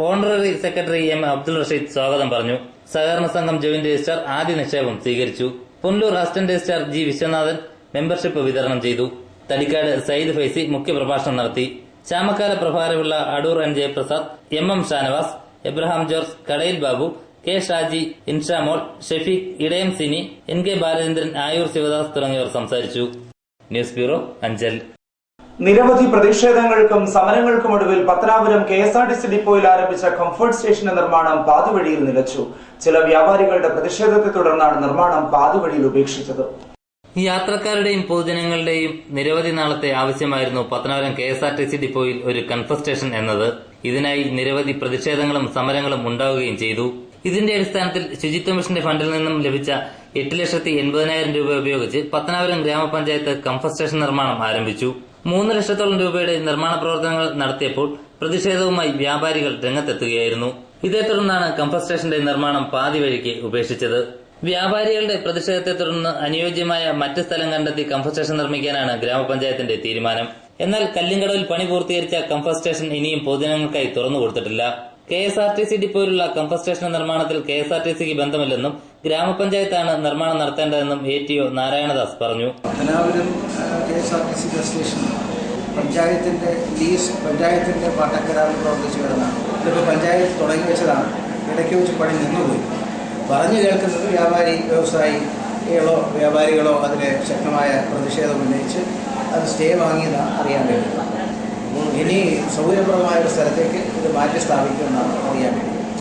Honorary secretary M Abdul Rasheed സ്വാഗതം പറഞ്ഞു. സഹകരണ സംഘം ജോയിന്റ് രജിസ്ട്രാർ ആദ്യ നിക്ഷേപം സ്വീകരിച്ചു. Punalur assistant registrar G Viswanathan membership വിതരണം ചെയ്തു. തടിക്കാട് സയ്യിദ് ഫൈസി മുഖ്യപ്രഭാഷണം നടത്തി. ചാമക്കാല പ്രഭാരമുള്ള Adoor N Jayaprasad, M M Shanavas, Abraham George, കടയിൽ Babu, K Shaji, Inshamol, Shefeeq, Edayam Sini, N K Balachandran, Ayoor Sivadas തുടങ്ങിയവർ സംസാരിച്ചു. News bureau, Anchal. നിരവധി പ്രതിഷേധങ്ങൾക്കും സമരങ്ങൾക്കുമൊടുവിൽ പത്തനാപുരം KSRTC ഡിപ്പോയിൽ ആരംഭിച്ച കംഫർട്ട് സ്റ്റേഷന്റെ നിർമ്മാണം പാതിവഴിയിൽ നിലച്ചു. ചില വ്യാപാരികളുടെ പ്രതിഷേധത്തെ തുടർന്നാണ് നിർമ്മാണം പാതിവഴിയിൽ ഉപേക്ഷിച്ചത്. യാത്രക്കാരുടെയും പൊതുജനങ്ങളുടെയും നിരവധി നാളത്തെ ആവശ്യമായിരുന്നു പത്തനാപുരം KSRTC ഡിപ്പോയിൽ ഒരു കംഫർട്ട് സ്റ്റേഷൻ എന്നത്. ഇതിനായി നിരവധി പ്രതിഷേധങ്ങളും സമരങ്ങളും ഉണ്ടാവുകയും ചെയ്തു. ഇതിന്റെ അടിസ്ഥാനത്തിൽ ശുചിത്വ മിഷന്റെ ഫണ്ടിൽ നിന്നും ലഭിച്ച 8,80,000 രൂപ ഉപയോഗിച്ച് പത്തനാപുരം ഗ്രാമപഞ്ചായത്ത് കംഫർട്ട് സ്റ്റേഷൻ നിർമ്മാണം ആരംഭിച്ചു. 3 ലക്ഷത്തോളം രൂപയുടെ നിർമ്മാണ പ്രവർത്തനങ്ങൾ നടത്തിയപ്പോൾ പ്രതിഷേധവുമായി വ്യാപാരികൾ രംഗത്തെത്തുകയായിരുന്നു. ഇതേ തുടർന്നാണ് കംഫർട്ട് സ്റ്റേഷന്റെ നിർമ്മാണം പാതി വഴിക്ക് ഉപേക്ഷിച്ചത്. വ്യാപാരികളുടെ പ്രതിഷേധത്തെ തുടർന്ന് അനുയോജ്യമായ മറ്റ് സ്ഥലം കണ്ടെത്തി കംഫർട്ട് സ്റ്റേഷൻ നിർമ്മിക്കാനാണ് ഗ്രാമപഞ്ചായത്തിന്റെ തീരുമാനം. എന്നാൽ കല്ലിങ്കടവിൽ പണി പൂർത്തീകരിച്ച കംഫർട്ട് സ്റ്റേഷൻ ഇനിയും പൊതുജനങ്ങൾക്കായി തുറന്നു കൊടുത്തിട്ടില്ല. KSRTC ഡിപ്പോയിലുള്ള കംഫർട്ട് സ്റ്റേഷൻ നിർമ്മാണത്തിൽ KSRTCക്ക് ബന്ധമില്ലെന്നും ഗ്രാമപഞ്ചായത്താണ് നിർമ്മാണം നടത്തേണ്ടതെന്നും ATO നാരായണദാസ് പറഞ്ഞു. പത്തനാപുരം KSRTC സ്റ്റേഷൻ പഞ്ചായത്തിന്റെ ലീസ് പഞ്ചായത്തിന്റെ പാട്ടക്കരാറിൽ പ്രവർത്തിച്ചു വരുന്നതാണ്. ഇതിപ്പോൾ പഞ്ചായത്ത് തുടങ്ങി വെച്ചതാണ്. ഇടയ്ക്ക് വെച്ച് പണി നിന്നുപോയി. പറഞ്ഞു കേൾക്കുന്നത് വ്യാപാരികളോ അതിന് ശക്തമായ പ്രതിഷേധം ഉന്നയിച്ച് അത് സ്റ്റേ വാങ്ങിയതാണ് അറിയാൻ കഴിയുന്നത്. ഇനി സൗകര്യപ്രദമായ ഒരു സ്ഥലത്തേക്ക് ഇത് മാറ്റി സ്ഥാപിക്കുമെന്നാണ് അറിയാൻ കഴിയുന്നത്.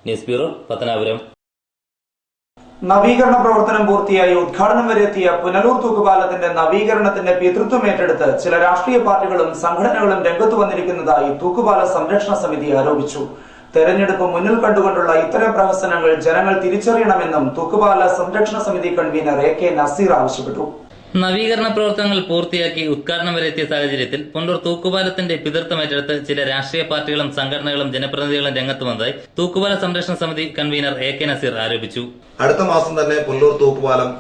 News bureau, Pathanapuram. നവീകരണ പ്രവർത്തനം പൂർത്തിയായി ഉദ്ഘാടനം വരെ എത്തിയ പുനലൂർ തൂക്കുപാലത്തിന്റെ നവീകരണത്തിന്റെ പിതൃത്വം ഏറ്റെടുത്ത് ചില രാഷ്ട്രീയ പാർട്ടികളും സംഘടനകളും രംഗത്തു വന്നിരിക്കുന്നതായി തൂക്കുപാല സംരക്ഷണ സമിതി ആരോപിച്ചു. തെരഞ്ഞെടുപ്പ് മുന്നിൽ കണ്ടുകൊണ്ടുള്ള ഇത്തരം പ്രഹസനങ്ങൾ ജനങ്ങൾ തിരിച്ചറിയണമെന്നും തൂക്കുപാല സംരക്ഷണ സമിതി കൺവീനർ AK നസീർ ആവശ്യപ്പെട്ടു. നവീകരണ പ്രവർത്തനങ്ങൾ പൂർത്തിയാക്കി ഉദ്ഘാടനം വരെ എത്തിയ സാഹചര്യത്തിൽ പുനലൂർ തൂക്കുപാലത്തിന്റെ പിതൃത്വം ഏറ്റെടുത്ത് ചില രാഷ്ട്രീയ പാർട്ടികളും സംഘടനകളും ജനപ്രതിനിധികളും രംഗത്ത് വന്നതായി തൂക്കുപാല സംരക്ഷണ സമിതി കൺവീനർ AK നസീർ ആരോപിച്ചു. അടുത്ത മാസം തന്നെ പുനലൂർ തൂക്കുപാലം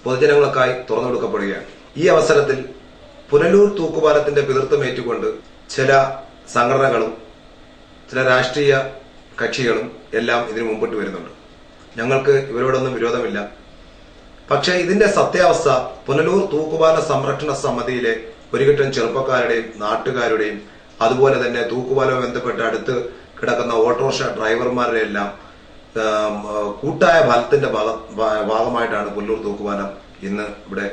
പൊതുജനങ്ങൾക്കായി തുറന്നുകൊടുക്കപ്പെടുകയാണ്. ഈ അവസരത്തിൽ പുനലൂർ തൂക്കുപാലത്തിന്റെ പിതൃത്വം ഏറ്റുകൊണ്ട് ചില സംഘടനകളും ചില രാഷ്ട്രീയ കക്ഷികളും എല്ലാം ഇതിനു മുമ്പിട്ട് വരുന്നുണ്ട്. ഞങ്ങൾക്ക് ഇവരോടൊന്നും വിരോധമില്ല. പക്ഷേ ഇതിന്റെ സത്യാവസ്ഥ പുനലൂർ തൂക്കുപാല സംരക്ഷണ സമിതിയിലെ ഒരുകിട്ടം ചെറുപ്പക്കാരുടെയും നാട്ടുകാരുടെയും അതുപോലെ തന്നെ തൂക്കുപാലവുമായി ബന്ധപ്പെട്ട് അടുത്ത് കിടക്കുന്ന ഓട്ടോറിക്ഷ ഡ്രൈവർമാരുടെ എല്ലാം കൂട്ടായ ഫലത്തിന്റെ ഭാഗമായിട്ടാണ് പുനലൂർ തൂക്കുപാലം ഇന്ന് ഇവിടെ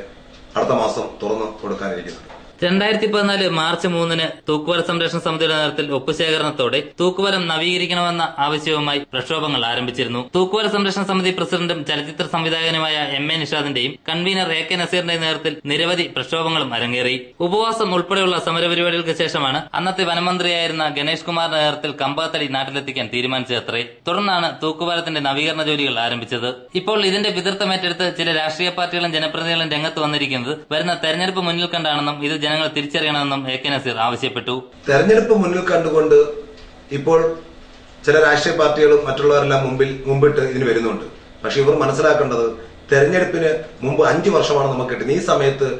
അടുത്ത മാസം തുറന്നു കൊടുക്കാനിരിക്കുന്നത്. 2014 മാർച്ച് 3 തൂക്കുപാല സംരക്ഷണ സമിതിയുടെ നേതൃത്വത്തിൽ ഒപ്പുശേഖരണത്തോടെ തൂക്കുപാലം നവീകരിക്കണമെന്ന ആവശ്യവുമായി പ്രക്ഷോഭങ്ങൾ ആരംഭിച്ചിരുന്നു. തൂക്കുപാല സംരക്ഷണ സമിതി പ്രസിഡന്റും ചലച്ചിത്ര സംവിധായകനുമായ MA നിഷാദിന്റെയും കൺവീനർ AK നസീറിന്റെയും നേതൃത്വത്തിൽ നിരവധി പ്രക്ഷോഭങ്ങളും അരങ്ങേറി. ഉപവാസം ഉൾപ്പെടെയുള്ള സമരപരിപാടികൾക്ക് ശേഷമാണ് അന്നത്തെ വനമന്ത്രിയായിരുന്ന ഗണേഷ് കുമാറിന്റെ നേതൃത്വത്തിൽ കമ്പാത്തടി നാട്ടിലെത്തിക്കാൻ തീരുമാനിച്ചതത്രേ. തുടർന്നാണ് തൂക്കുപാലത്തിന്റെ നവീകരണ ജോലികൾ ആരംഭിച്ചത്. ഇപ്പോൾ ഇതിന്റെ പിതൃത്വം ഏറ്റെടുത്ത് ചില രാഷ്ട്രീയ പാർട്ടികളും ജനപ്രതിനിധികളും രംഗത്ത് വന്നിരിക്കുന്നത് വരുന്ന തെരഞ്ഞെടുപ്പ് മുന്നിൽ കണ്ടാണെന്നും ഇത് ജനങ്ങൾ തിരിച്ചറിയണമെന്നും AK നസീർ ആവശ്യപ്പെട്ടു. തെരഞ്ഞെടുപ്പ് മുന്നിൽ കണ്ടുകൊണ്ട് ഇപ്പോൾ ചില രാഷ്ട്രീയ പാർട്ടികളും മറ്റുള്ളവരെല്ലാം മുമ്പിട്ട് ഇതിന് വരുന്നുണ്ട്. പക്ഷെ ഇവർ മനസ്സിലാക്കേണ്ടത് തെരഞ്ഞെടുപ്പിന് മുമ്പ് 5 വർഷമാണ് നമുക്ക് കിട്ടുന്നത്. ഈ സമയത്ത്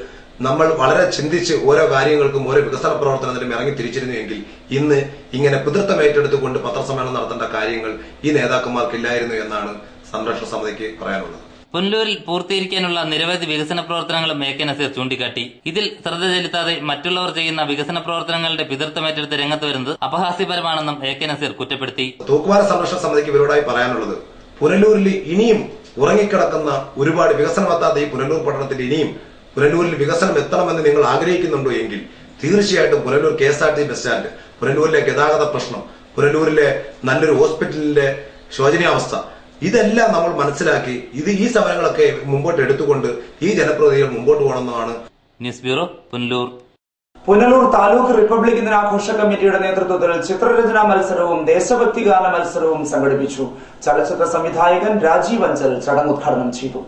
നമ്മൾ വളരെ ചിന്തിച്ച് ഓരോ കാര്യങ്ങൾക്കും ഓരോ വികസന പ്രവർത്തനത്തിലും ഇറങ്ങി തിരിച്ചിരുന്നുവെങ്കിൽ ഇന്ന് ഇങ്ങനെ പിതൃത്വം ഏറ്റെടുത്തുകൊണ്ട് പത്രസമ്മേളനം നടത്തേണ്ട കാര്യങ്ങൾ ഈ നേതാക്കന്മാർക്കില്ലായിരുന്നു എന്നാണ് സംരക്ഷണ സമിതിക്ക് പറയാനുള്ളത്. പുനലൂരിൽ പൂർത്തീകരിക്കാനുള്ള നിരവധി വികസന പ്രവർത്തനങ്ങളും AK നസീർ ചൂണ്ടിക്കാട്ടി. ഇതിൽ ശ്രദ്ധ ചെലുത്താതെ മറ്റുള്ളവർ ചെയ്യുന്ന വികസന പ്രവർത്തനങ്ങളുടെ പിതൃത്വം ഏറ്റെടുത്ത് രംഗത്ത് വരുന്നത് അപഹാസ്യപരമാണെന്നും AK നസീർ കുറ്റപ്പെടുത്തി. തൂക്കുപാല സംരക്ഷണ സമിതിക്ക് ഇവരോടായി പറയാനുള്ളത്, പുനലൂരിൽ ഇനിയും ഉറങ്ങിക്കിടക്കുന്ന ഒരുപാട് വികസനമെത്താത്ത ഈ പുനലൂർ പട്ടണത്തിൽ ഇനിയും പുനലൂരിൽ വികസനം എത്തണമെന്ന് നിങ്ങൾ ആഗ്രഹിക്കുന്നുണ്ടോ എങ്കിൽ തീർച്ചയായിട്ടും പുനലൂർ KSRTC ബസ് സ്റ്റാൻഡ്, പുനലൂരിലെ ഗതാഗത പ്രശ്നം, പുനലൂരിലെ നല്ലൊരു ഹോസ്പിറ്റലിന്റെ ശോചനീയാവസ്ഥ, ഇതെല്ലാം നമ്മൾ മനസ്സിലാക്കി ഈ സമരങ്ങളൊക്കെ മുമ്പോട്ട് എടുത്തുകൊണ്ട് ഈ ജനപ്രതിനിധികൾ മുമ്പോട്ട് പോകണമെന്നാണ്. News bureau, Punalur. Punalur taluk republic ദിനാഘോഷ കമ്മിറ്റിയുടെ നേതൃത്വത്തിൽ ചിത്രരചനാ മത്സരവും ദേശഭക്തി ഗാന മത്സരവും സംഘടിപ്പിച്ചു. ചലച്ചിത്ര സംവിധായകൻ രാജീവ് അഞ്ചൽ ചടങ്ങ് ഉദ്ഘാടനം ചെയ്തു.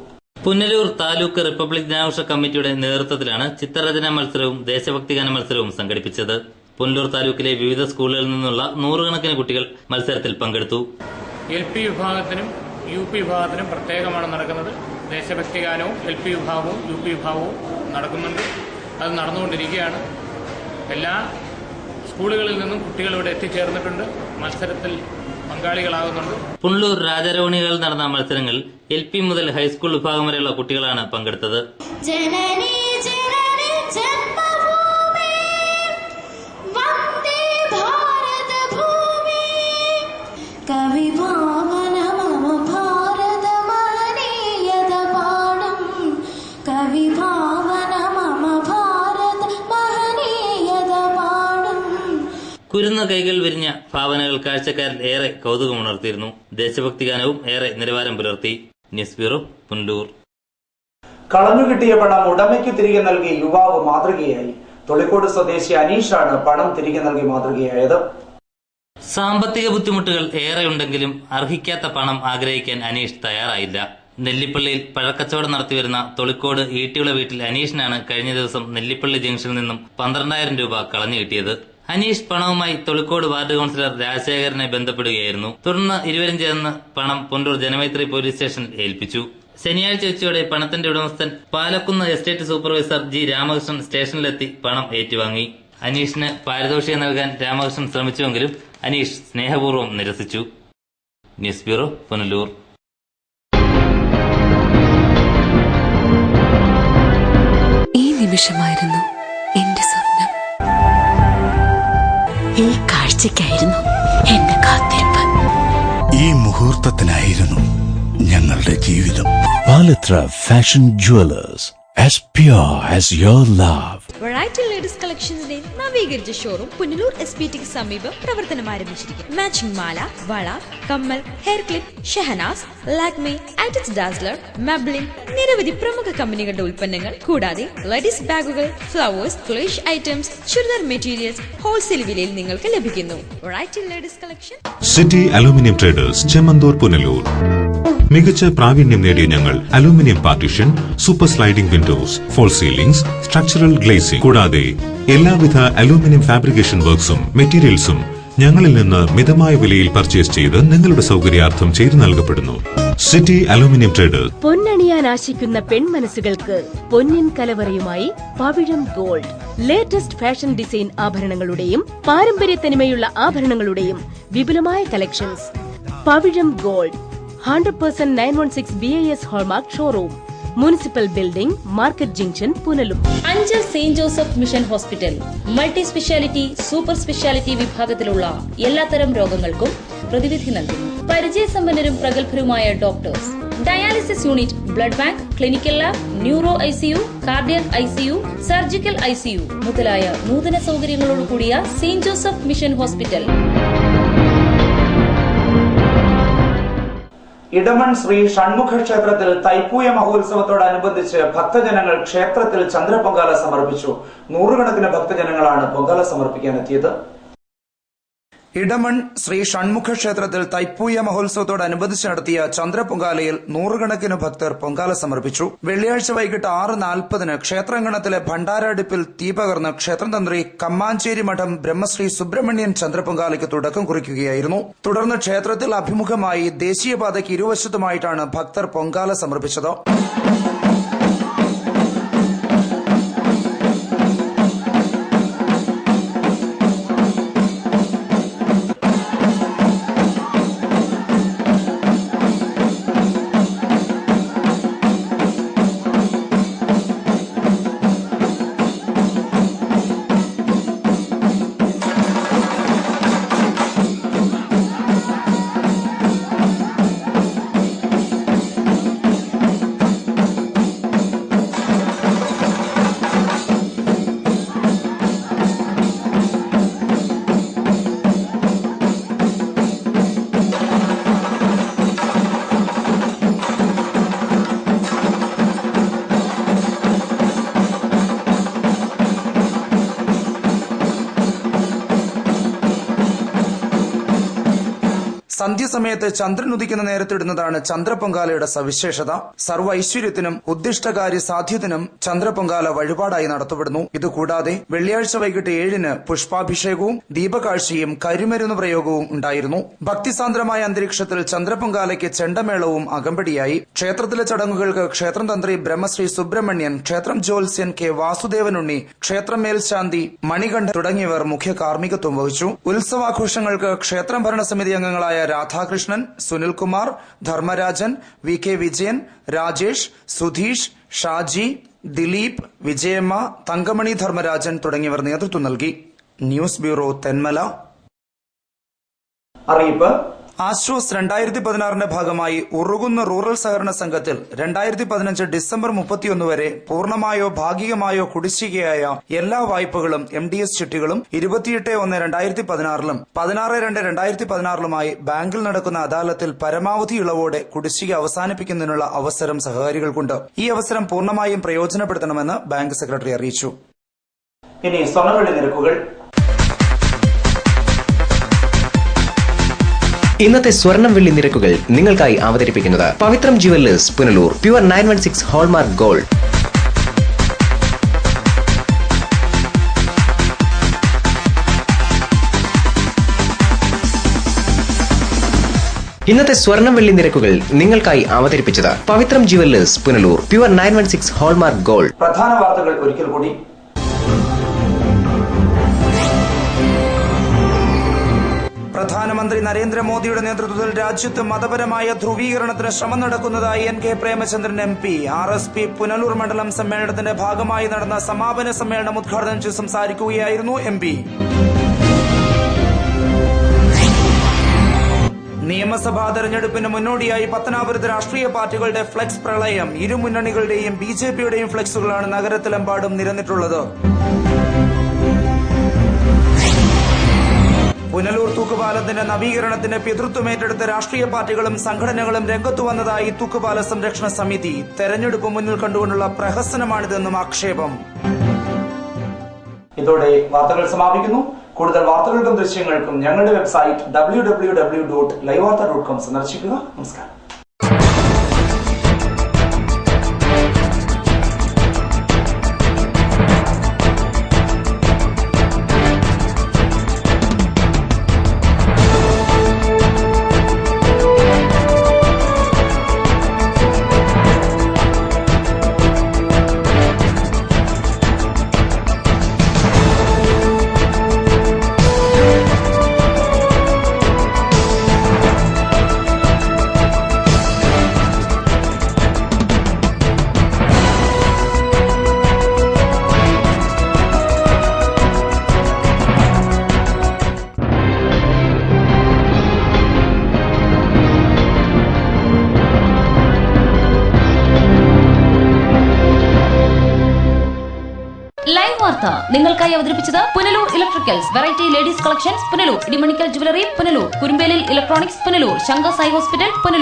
പുനലൂർ താലൂക്ക് റിപ്പബ്ലിക് ദിനാഘോഷ കമ്മിറ്റിയുടെ നേതൃത്വത്തിലാണ് ചിത്രരചനാ മത്സരവും ദേശഭക്തി ഗാന മത്സരവും സംഘടിപ്പിച്ചത്. പുനലൂർ താലൂക്കിലെ വിവിധ സ്കൂളുകളിൽ നിന്നുള്ള 100 കണക്കിന് കുട്ടികൾ മത്സരത്തിൽ പങ്കെടുത്തു. LP വിഭാഗത്തിനും UP വിഭാഗത്തിനും പ്രത്യേകമാണ് നടക്കുന്നത്. ദേശഭക്തി ഗാനവും LP വിഭാഗവും UP വിഭാഗവും നടക്കുന്നുണ്ട്. അത് നടന്നുകൊണ്ടിരിക്കുകയാണ്. എല്ലാ സ്കൂളുകളിൽ നിന്നും കുട്ടികൾ ഇവിടെ എത്തിച്ചേർന്നിട്ടുണ്ട്. മത്സരത്തിൽ പങ്കാളികളാകുന്നുണ്ട്. പുനലൂർ രാജരവണികളിൽ നടന്ന മത്സരങ്ങളിൽ LP മുതൽ ഹൈസ്കൂൾ വിഭാഗം വരെയുള്ള കുട്ടികളാണ് പങ്കെടുത്തത്. കുരുന്ന കൈകൾ വിരിഞ്ഞ ഭാവനകൾ കാഴ്ചക്കാരിൽ ഏറെ കൗതുകമുണർത്തിയിരുന്നു. ദേശഭക്തി ഗാനവും ഏറെ നിലവാരം പുലർത്തി. News bureau, Punalur. കളഞ്ഞുകിട്ടിയ പണം ഉടമയ്ക്ക് തിരികെ നൽകി യുവാവ് മാതൃകയായി. തൊളിക്കോട് സ്വദേശി അനീഷാണ് പണം തിരികെ നൽകി മാതൃകയായത്. സാമ്പത്തിക ബുദ്ധിമുട്ടുകൾ ഏറെയുണ്ടെങ്കിലും അർഹിക്കാത്ത പണം ആഗ്രഹിക്കാൻ അനീഷ് തയ്യാറായില്ല. നെല്ലിപ്പള്ളിയിൽ പഴക്കച്ചവടം നടത്തിവരുന്ന തൊളിക്കോട് ഈട്ടിയുള്ള വീട്ടിൽ അനീഷിനാണ് കഴിഞ്ഞ ദിവസം നെല്ലിപ്പള്ളി ജംഗ്ഷനിൽ നിന്നും 12,000 രൂപ കളഞ്ഞു കിട്ടിയത്. അനീഷ് പണവുമായി തൊളിക്കോട് വാർഡ് കൌൺസിലർ രാജശേഖരനെ ബന്ധപ്പെടുകയായിരുന്നു. തുടർന്ന് ഇരുവരും ചേർന്ന് പണം പുനലൂർ ജനമൈത്രി പോലീസ് സ്റ്റേഷനിൽ ഏൽപ്പിച്ചു. ശനിയാഴ്ച ഉച്ചയോടെ പണത്തിന്റെ ഉടമസ്ഥൻ Palakkunnu estate supervisor G. Ramakrishnan സ്റ്റേഷനിലെത്തി പണം ഏറ്റുവാങ്ങി. അനീഷിന് പാരിതോഷികം നൽകാൻ രാമകൃഷ്ണൻ ശ്രമിച്ചുവെങ്കിലും അനീഷ് സ്നേഹപൂർവ്വം നിരസിച്ചു. News bureau, Punalur. ഈ നിമിഷമായിരുന്നു എന്റെ സ്വപ്നം. ഈ കാഴ്ചയ്ക്കായിരുന്നു എന്റെ കാത്തിരിപ്പ്. ഈ മുഹൂർത്തത്തിനായിരുന്നു ഞങ്ങളുടെ ജീവിതം. Palathra fashion jewellers, as pure as your love. Variety ladies കളക്ഷൻസിന്റെ നവീകരിച്ച ഷോറൂം പുനലൂർ SPTക്ക് സമീപം പ്രവർത്തനം ആരംഭിച്ചിരിക്കുന്നു. മാച്ചിങ് മാല, വള, കമ്മൽ, ഹെയർ ക്ലിപ്പ്, ഷെഹനാസ്, ലാക്മി, ആറ്റിക്സ് ഡാസ്ലർ, മെബ്ലിൻ, നിരവധി പ്രമുഖ കമ്പനികളുടെ ഉൽപ്പന്നങ്ങൾ കൂടാതെ ലേഡീസ് ബാഗുകൾ, flowers, flush items, churidar materials wholesale വിലയിൽ നിങ്ങൾക്ക് ലഭിക്കുന്നു. Variety ladies collection. City aluminium traders, Chemmanthur, Punalur. മികച്ച പ്രാവീണ്യം നേടിയ ഞങ്ങൾ aluminium partition, super sliding windows, false ceilings, structural glazing കൂടാതെ എല്ലാവിധ അലൂമിനിയം ഫാബ്രിക്കേഷൻ വർക്ക്സും മെറ്റീരിയൽസും ഞങ്ങളിൽ നിന്ന് മിതമായ വിലയിൽ പർച്ചേസ് ചെയ്ത് നിങ്ങളുടെ സൗകര്യാർത്ഥം ചെയ്തു നൽകപ്പെടുന്നു. City aluminium traders. പൊന്നണിയാൻ ആശിക്കുന്ന പെൺമനസ്സുകൾക്ക് പൊന്നിൻ കലവറയുമായി Pavizham gold. Latest fashion design ആഭരണങ്ങളുടെയും പാരമ്പര്യ തനിമയുള്ള ആഭരണങ്ങളുടെയും വിപുലമായ collections. Pavizham gold 100% 916 BIS hallmark showroom, municipal building, market junction, Punalur. Anchal saint Joseph mission hospital multi speciality, super speciality വിഭാഗത്തിലുള്ള എല്ലാത്തരം രോഗങ്ങൾക്കും പ്രതിവിധി നൽകുന്നു. പരിചയസമ്പന്നരും പ്രഗത്ഭരുമായ doctors, dialysis unit, blood bank, clinical lab, neuro ICU, cardiac ICU, surgical ICU മുതലായ നൂതന സൗകര്യങ്ങളോട് കൂടിയ saint Joseph mission hospital. Edamon Shri Shanmukha ക്ഷേത്രത്തിൽ തൈപ്പൂയ മഹോത്സവത്തോടനുബന്ധിച്ച് ഭക്തജനങ്ങൾ ക്ഷേത്രത്തിൽ ചന്ദ്രപൊങ്കാല സമർപ്പിച്ചു. നൂറുകണക്കിന് ഭക്തജനങ്ങളാണ് പൊങ്കാല സമർപ്പിക്കാനെത്തിയത്. ഇടമൺ ശ്രീ ഷൺമുഖ ക്ഷേത്രത്തിൽ തൈപ്പൂയ മഹോത്സവത്തോടനുബന്ധിച്ച് നടത്തിയ ചന്ദ്രപൊങ്കാലയിൽ നൂറുകണക്കിന് ഭക്തർ പൊങ്കാല സമർപ്പിച്ചു. വെള്ളിയാഴ്ച വൈകിട്ട് 6:40 ക്ഷേത്രാങ്കണത്തിലെ ഭണ്ഡാരടുപ്പിൽ തീ പകർന്ന് ക്ഷേത്രം തന്ത്രി കമ്മാഞ്ചേരി മഠം ബ്രഹ്മശ്രീ സുബ്രഹ്മണ്യൻ ചന്ദ്രപൊങ്കാലയ്ക്ക് തുടക്കം കുറിക്കുകയായിരുന്നു. തുടർന്ന് ക്ഷേത്രത്തിൽ അഭിമുഖമായി ദേശീയപാതയ്ക്ക് ഇരുവശത്തുമായിട്ടാണ് ഭക്തർ പൊങ്കാല സമർപ്പിച്ചത്. സന്ധ്യസമയത്ത് ചന്ദ്രൻ ഉദിക്കുന്ന നേരത്തിടുന്നതാണ് ചന്ദ്രപൊങ്കാലയുടെ സവിശേഷത. സർവ്വ ഐശ്വര്യത്തിനും ഉദ്ദിഷ്ടകാര്യ സാധ്യത്തിനും ചന്ദ്രപൊങ്കാല വഴിപാടായി നടത്തപ്പെടുന്നു. ഇതുകൂടാതെ വെള്ളിയാഴ്ച വൈകിട്ട് 7-ന് പുഷ്പാഭിഷേകവും ദീപകാഴ്ചയും കരിമരുന്ന് പ്രയോഗവും ഉണ്ടായിരുന്നു. ഭക്തിസാന്ദ്രമായ അന്തരീക്ഷത്തിൽ ചന്ദ്രപൊങ്കാലയ്ക്ക് ചെണ്ടമേളവും അകമ്പടിയായി. ക്ഷേത്രത്തിലെ ചടങ്ങുകൾക്ക് ക്ഷേത്രം തന്ത്രി ബ്രഹ്മശ്രീ സുബ്രഹ്മണ്യൻ, ക്ഷേത്രം ജ്യോത്സ്യൻ കെ വാസുദേവനുണ്ണി, ക്ഷേത്രം മേൽശാന്തി മണികണ്ഠൻ തുടങ്ങിയവർ മുഖ്യ കാർമ്മികത്വം വഹിച്ചു. ഉത്സവാഘോഷങ്ങൾക്ക് ക്ഷേത്രം ഭരണസമിതി അംഗങ്ങളായ രാധാകൃഷ്ണൻ, സുനിൽകുമാർ, ധർമ്മരാജൻ, വി കെ വിജയൻ, രാജേഷ്, സുധീഷ്, ഷാജി, ദിലീപ്, വിജയമ്മ, തങ്കമണി ധർമ്മരാജൻ തുടങ്ങിയവർ നേതൃത്വം നൽകി. News bureau, Thenmala. അറിയിപ്പ്. ആശ്രോസ് 2016 ഭാഗമായി ഉറുകുന്ന റൂറൽ സഹകരണ സംഘത്തിൽ 2015 ഡിസംബർ 31 വരെ പൂർണ്ണമായോ ഭാഗികമായോ കുടിശ്ശികയായ എല്ലാ വായ്പകളും MDS ചിട്ടികളും 28/1/2016 16/2/2016 ബാങ്കിൽ നടക്കുന്ന അദാലത്തിൽ പരമാവധി ഇളവോടെ കുടിശ്ശിക അവസാനിപ്പിക്കുന്നതിനുള്ള അവസരം സഹകാരികൾക്കുണ്ട്. ഈ അവസരം പൂർണ്ണമായും പ്രയോജനപ്പെടുത്തണമെന്ന് ബാങ്ക് സെക്രട്ടറി അറിയിച്ചു. ഇനി സ്വർണ്ണവില നിരക്കുകൾ. ഇന്നത്തെ സ്വർണം വെള്ളി നിരക്കുകൾ നിങ്ങൾക്കായി അവതരിപ്പിക്കുന്നത് Pavithram jewellers Punalur. Pure 916 hallmark gold. ഇന്നത്തെ സ്വർണം വെള്ളി നിരക്കുകൾ നിങ്ങൾക്കായി അവതരിപ്പിച്ചത് Pavithram jewellers Punalur. Pure 916 hallmark gold. പ്രധാന വാർത്തകൾ ഒരിക്കൽ കൂടി. പ്രധാനമന്ത്രി നരേന്ദ്രമോദിയുടെ നേതൃത്വത്തിൽ രാജ്യത്ത് മതപരമായ ധ്രുവീകരണത്തിന് ശ്രമം നടക്കുന്നതായി NK Premachandran MP. RSP Punalur മണ്ഡലം സമ്മേളനത്തിന്റെ ഭാഗമായി നടന്ന സമാപന സമ്മേളനം ഉദ്ഘാടനം ചെയ്ത് സംസാരിക്കുകയായിരുന്നു MP. നിയമസഭാ തെരഞ്ഞെടുപ്പിന് മുന്നോടിയായി പത്തനാപുരത്ത് രാഷ്ട്രീയ പാർട്ടികളുടെ ഫ്ലെക്സ് പ്രളയം. ഇരു മുന്നണികളുടെയും BJPയുടെയും ഫ്ലെക്സുകളാണ് നഗരത്തിലെമ്പാടും നിരന്നിട്ടുള്ളത്. പുനലൂർ തൂക്കുപാലത്തിന്റെ നവീകരണത്തിന് പിതൃത്വമേറ്റെടുത്ത രാഷ്ട്രീയ പാർട്ടികളും സംഘടനകളും രംഗത്തു വന്നതായി തൂക്കുപാല സംരക്ഷണ സമിതി. തെരഞ്ഞെടുപ്പ് മുന്നിൽ കണ്ടുകൊണ്ടുള്ള പ്രഹസനമാണിതെന്നും ആക്ഷേപം. ഇതോടെ വാർത്തകൾ സമാപിക്കുന്നു. കൂടുതൽ വാർത്തകൾക്കും ദൃശ്യങ്ങൾക്കും ഞങ്ങളുടെ വെബ്സൈറ്റ് www.livevarta.com സന്ദർശിക്കുക. നമസ്കാരം. ലൈവ് വാർത്ത നിങ്ങൾക്കായി അവതരിപ്പിച്ചത് Punalur electricals, variety ladies collections Punalur, Edimanickal jewellery Punalur, Kurumbelil electronics Punalur, Shankar Sai hospital Punalur.